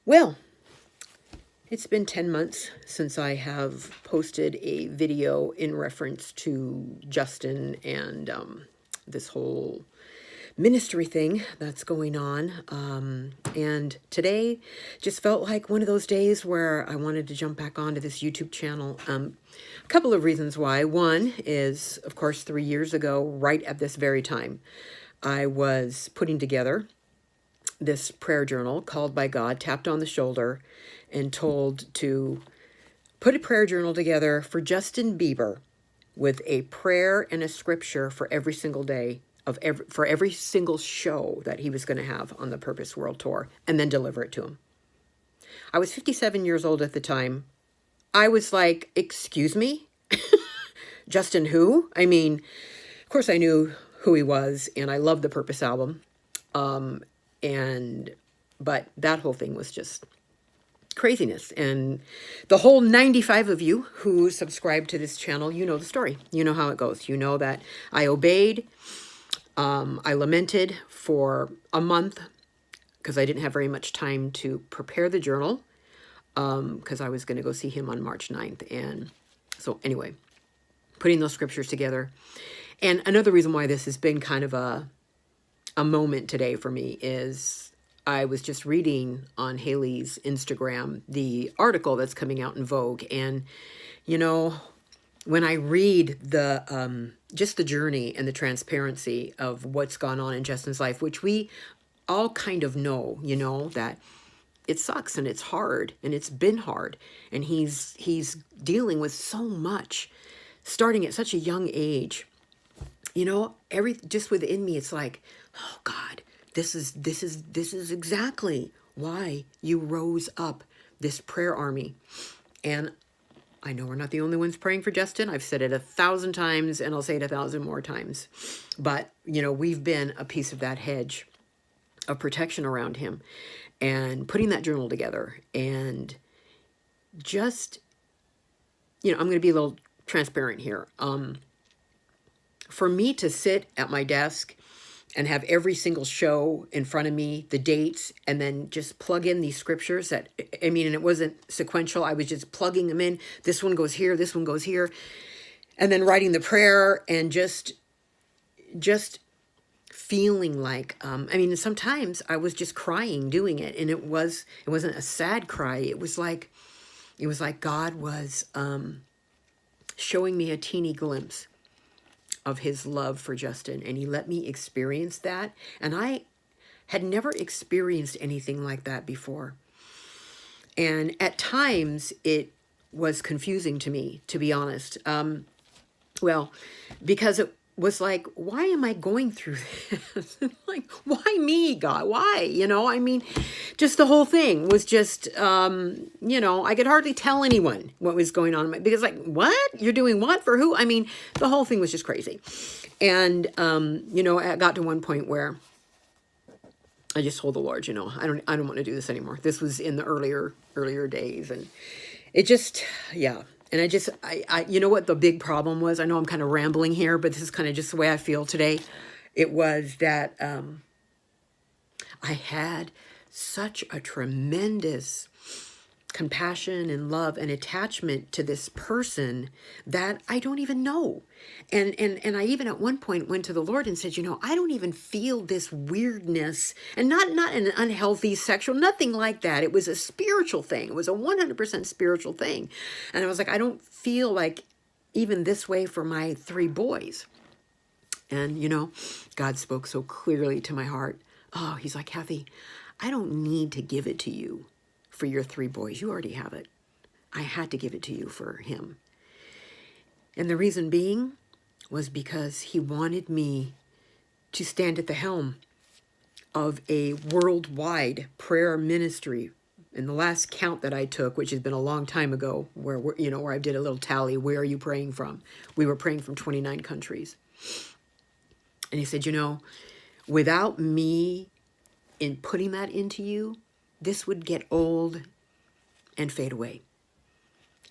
Well, it's been 10 months since I have posted a video in reference to Justin and this whole ministry thing that's going on. And today just felt like one of those days where I wanted to jump back onto this YouTube channel. A couple of reasons why. One is, of course, 3 years ago, right at this very time, I was putting together this prayer journal called by God, tapped on the shoulder and told to put a prayer journal together for Justin Bieber with a prayer and a scripture for every single day of for every single show that he was going to have on the Purpose World Tour, and then deliver it to him. I was 57 years old at the time. I was like, excuse me? Justin who? I mean, of course I knew who he was, and I loved the Purpose album. But that whole thing was just craziness. And the whole 95 of you who subscribe to this channel, you know the story. You know how it goes. You know that I obeyed. I lamented for a month because I didn't have very much time to prepare the journal because I was going to go see him on March 9th. And so anyway, putting those scriptures together. And another reason why this has been kind of a moment today for me is I was just reading on Haley's Instagram the article that's coming out in Vogue. And, you know, when I read the just the journey and the transparency of what's gone on in Justin's life, which we all kind of know, you know, that it sucks and it's hard and it's been hard. And he's dealing with so much starting at such a young age. You know, just within me, it's like, oh God, this is exactly why you rose up this prayer army. And I know we're not the only ones praying for Justin. I've said it 1,000 times and I'll say it 1,000 more times. But, you know, we've been a piece of that hedge of protection around him, and putting that journal together. And just, you know, I'm going to be a little transparent here. For me to sit at my desk and have every single show in front of me, the dates, and then just plug in these scriptures that, I mean, and it wasn't sequential. I was just plugging them in. This one goes here, this one goes here. And then writing the prayer and just feeling like, I mean, sometimes I was just crying doing it. And it wasn't a sad cry. It was like God was showing me a teeny glimpse of his love for Justin, and he let me experience that. And I had never experienced anything like that before. And at times it was confusing to me, to be honest. Well, because it was like, why am I going through this? Like, why me, God? Why? You know, I mean, just the whole thing was just, you know, I could hardly tell anyone what was going on. Because like, what? You're doing what? For who? I mean, the whole thing was just crazy. And, you know, I got to one point where I just told the Lord, you know, I don't want to do this anymore. This was in the earlier days. And it just, yeah. And I you know what the big problem was? I know I'm kind of rambling here, but this is kind of just the way I feel today. It was that I had such a tremendous compassion and love and attachment to this person that I don't even know. And I even at one point went to the Lord and said, you know, I don't even feel this weirdness, and not an unhealthy sexual, nothing like that. It was a spiritual thing. It was a 100% spiritual thing. And I was like, I don't feel like even this way for my 3 boys. And, you know, God spoke so clearly to my heart. Oh, he's like, Kathy, I don't need to give it to you for your 3 boys. You already have it. I had to give it to you for him. And the reason being was because he wanted me to stand at the helm of a worldwide prayer ministry. In the last count that I took, which has been a long time ago, where I did a little tally, where are you praying from? We were praying from 29 countries. And he said, you know, without me in putting that into you, this would get old and fade away.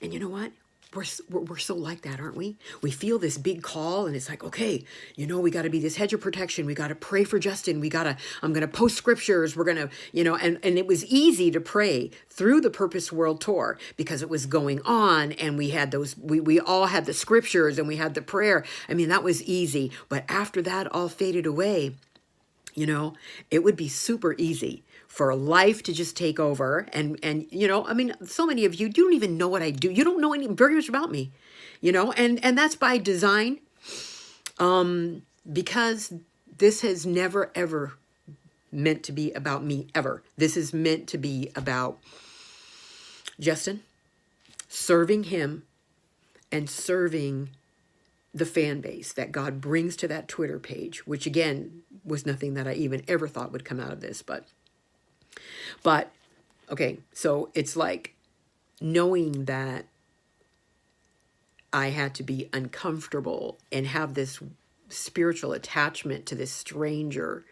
And you know what? we're so like that, aren't we? We feel this big call and it's like, okay, we got to be this hedge of protection. We got to pray for Justin. I'm going to post scriptures. We're going to, and it was easy to pray through the Purpose World Tour because it was going on and we had we all had the scriptures and we had the prayer. I mean, that was easy. But after that all faded away, it would be super easy for life to just take over. And I mean, so many of you don't even know what I do. You don't know very much about me, and that's by design, because this has never, ever meant to be about me, ever. This is meant to be about Justin, serving him and serving the fan base that God brings to that Twitter page, which again was nothing that I even ever thought would come out of this, but okay, so it's like knowing that I had to be uncomfortable and have this spiritual attachment to this stranger,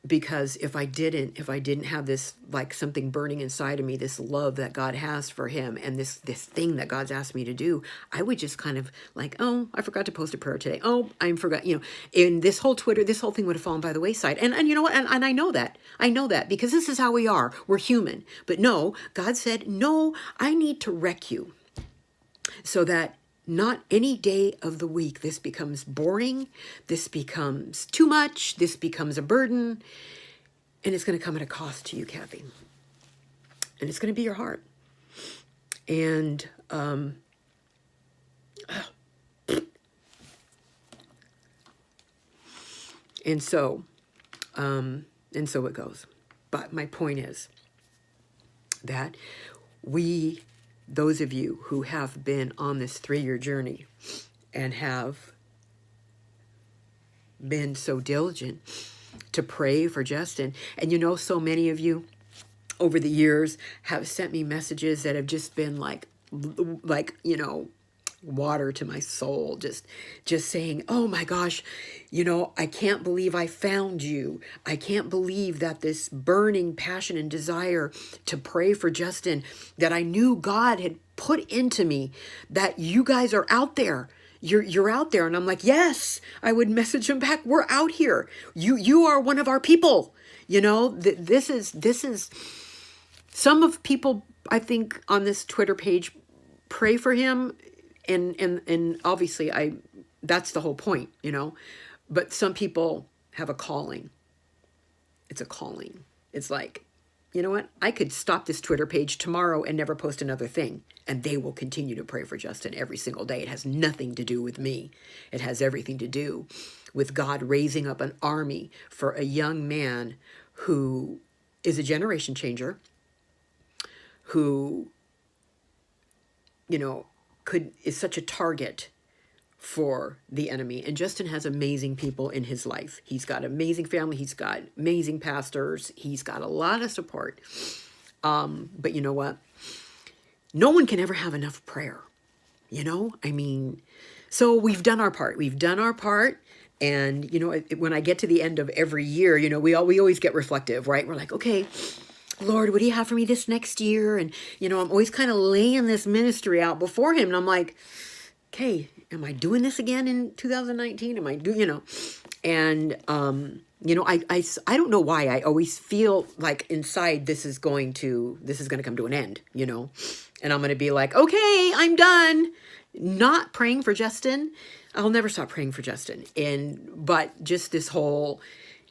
because if I didn't have this, like, something burning inside of me, this love that God has for him and this thing that God's asked me to do, I would just kind of like, oh, I forgot to post a prayer today. Oh, I forgot, and this whole thing would have fallen by the wayside. And you know what? And I know that because this is how we are. We're human. But no, God said, no, I need to wreck you so that not any day of the week this becomes boring, this becomes too much, this becomes a burden, and it's going to come at a cost to you, Kathy. And it's going to be your heart. And so it goes. But my point is that those of you who have been on this 3-year journey and have been so diligent to pray for Justin, and so many of you over the years have sent me messages that have just been like water to my soul, just saying, oh my gosh, I can't believe I found you. I can't believe that this burning passion and desire to pray for Justin that I knew God had put into me, that you guys are out there. You're out there. And I'm like, yes, I would message him back. We're out here. You are one of our people. This is some of people, I think, on this Twitter page pray for him. And obviously that's the whole point, but some people have a calling. It's a calling. It's like, you know what? I could stop this Twitter page tomorrow and never post another thing, and they will continue to pray for Justin every single day. It has nothing to do with me. It has everything to do with God raising up an army for a young man who is a generation changer, who, is such a target for the enemy. And Justin has amazing people in his life. He's got amazing family. He's got amazing pastors. He's got a lot of support. But you know what? No one can ever have enough prayer. So we've done our part. And, when I get to the end of every year, we always get reflective, right? We're like, okay, Lord, what do you have for me this next year? And, I'm always kind of laying this ministry out before him. And I'm like, okay, am I doing this again in 2019? Am I doing, and, I don't know why I always feel like inside this is going to come to an end, and I'm going to be like, okay, I'm done not praying for Justin. I'll never stop praying for Justin. But just this whole,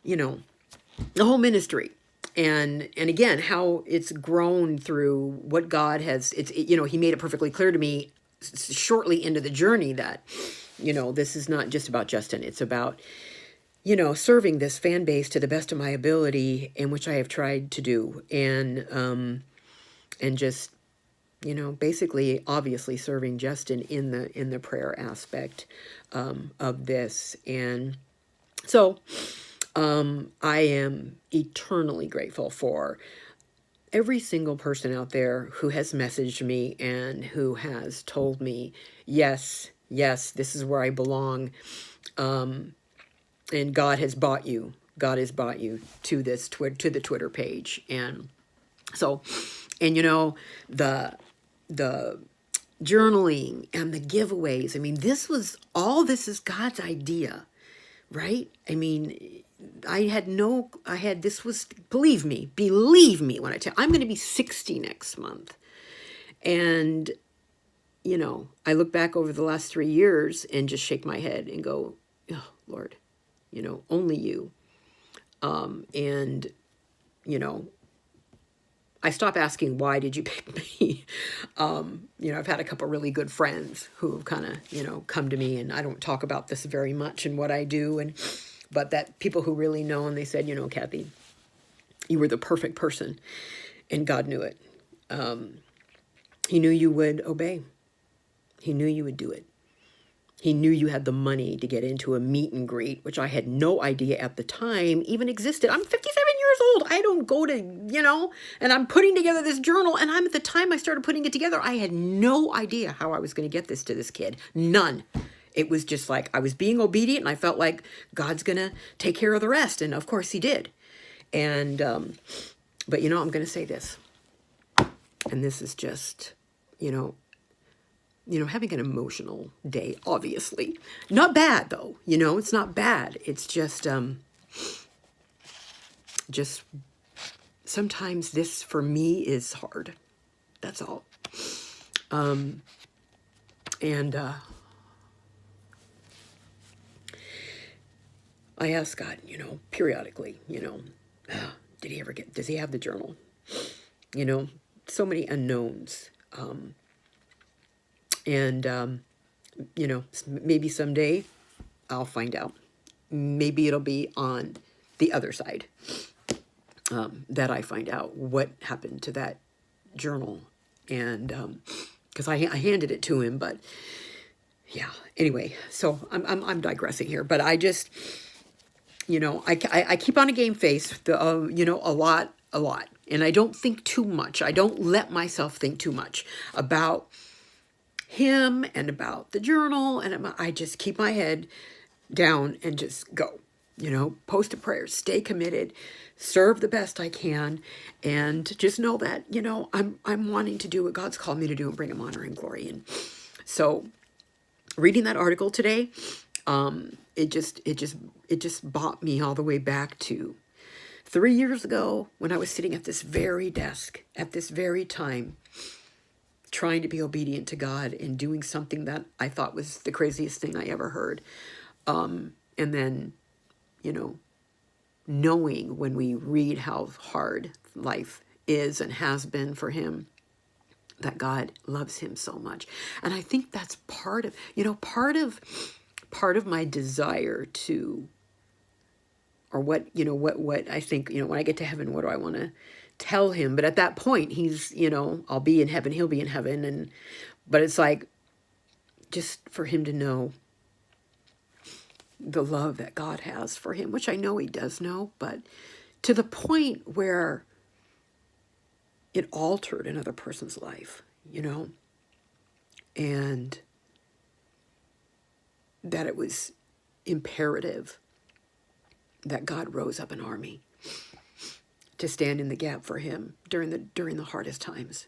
the whole ministry. And again, how it's grown through what God has, he made it perfectly clear to me shortly into the journey that, this is not just about Justin. It's about, serving this fan base to the best of my ability, in which I have tried to do. And just, basically, obviously serving Justin in the prayer aspect, of this. And so, I am eternally grateful for every single person out there who has messaged me and who has told me, yes, this is where I belong. And God has brought you to this to the Twitter page. And so, and the journaling and the giveaways. I mean, this is God's idea, right? I mean, this was, believe me when I tell, I'm going to be 60 next month. And, I look back over the last 3 years and just shake my head and go, oh, Lord, only you. And, I stop asking, why did you pick me? I've had a couple really good friends who have kind of, come to me, and I don't talk about this very much and what I do. But that people who really know, and they said, Kathy, you were the perfect person, and God knew it. He knew you would obey. He knew you would do it. He knew you had the money to get into a meet and greet, which I had no idea at the time even existed. I'm 57 years old. I don't go to, and I'm putting together this journal. And at the time I started putting it together, I had no idea how I was going to get this to this kid. None. It was just like I was being obedient, and I felt like God's going to take care of the rest. And of course he did. And, but I'm going to say this, and this is just, having an emotional day, obviously. Not bad, though. It's not bad. It's just sometimes this, for me, is hard. That's all. And I ask God, periodically, does he have the journal? So many unknowns. And maybe someday I'll find out. Maybe it'll be on the other side that I find out what happened to that journal. And because I handed it to him, but yeah. Anyway, so I'm digressing here, but I just, I keep on a game face, a lot, and I don't think too much. I don't let myself think too much about him and about the journal, and I just keep my head down and just go, post a prayer, stay committed, serve the best I can, and just know that, I'm wanting to do what God's called me to do and bring him honor and glory. And so reading that article today, it just brought me all the way back to 3 years ago when I was sitting at this very desk at this very time, trying to be obedient to God and doing something that I thought was the craziest thing I ever heard. And then, knowing when we read how hard life is and has been for him, that God loves him so much. And I think that's part of my desire to, or what I think, when I get to heaven, what do I want to tell him? But at that point, he's, I'll be in heaven, he'll be in heaven. But it's like, just for him to know the love that God has for him, which I know he does know, but to the point where it altered another person's life, and that it was imperative that God rose up an army to stand in the gap for him during the hardest times,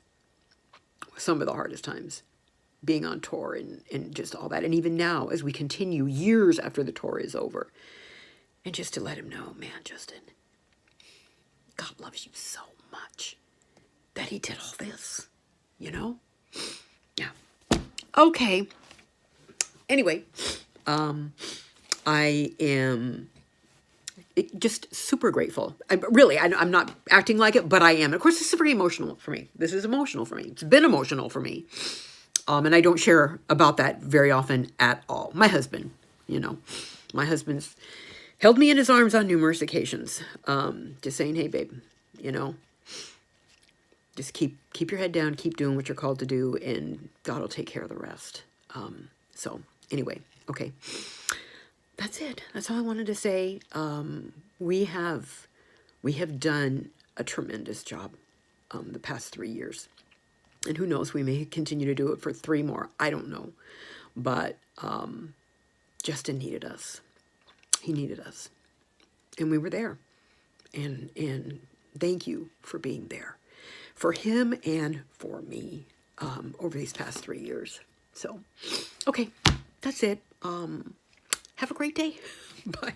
some of the hardest times, being on tour and just all that. And even now, as we continue years after the tour is over, and just to let him know, man, Justin, God loves you so much that he did all this, Yeah. Okay. Anyway, I am just super grateful. I'm not acting like it, but I am. Of course, this is very emotional for me. This is emotional for me. It's been emotional for me. And I don't share about that very often at all. My husband, my husband's held me in his arms on numerous occasions. Just saying, hey, babe, just keep your head down, keep doing what you're called to do, and God will take care of the rest. So anyway, okay. That's it. That's all I wanted to say. We have done a tremendous job the past 3 years. And who knows, we may continue to do it for 3 more. I don't know. But Justin needed us. He needed us. And we were there. And thank you for being there. For him and for me. over these past 3 years. So, okay, that's it. Have a great day. Bye.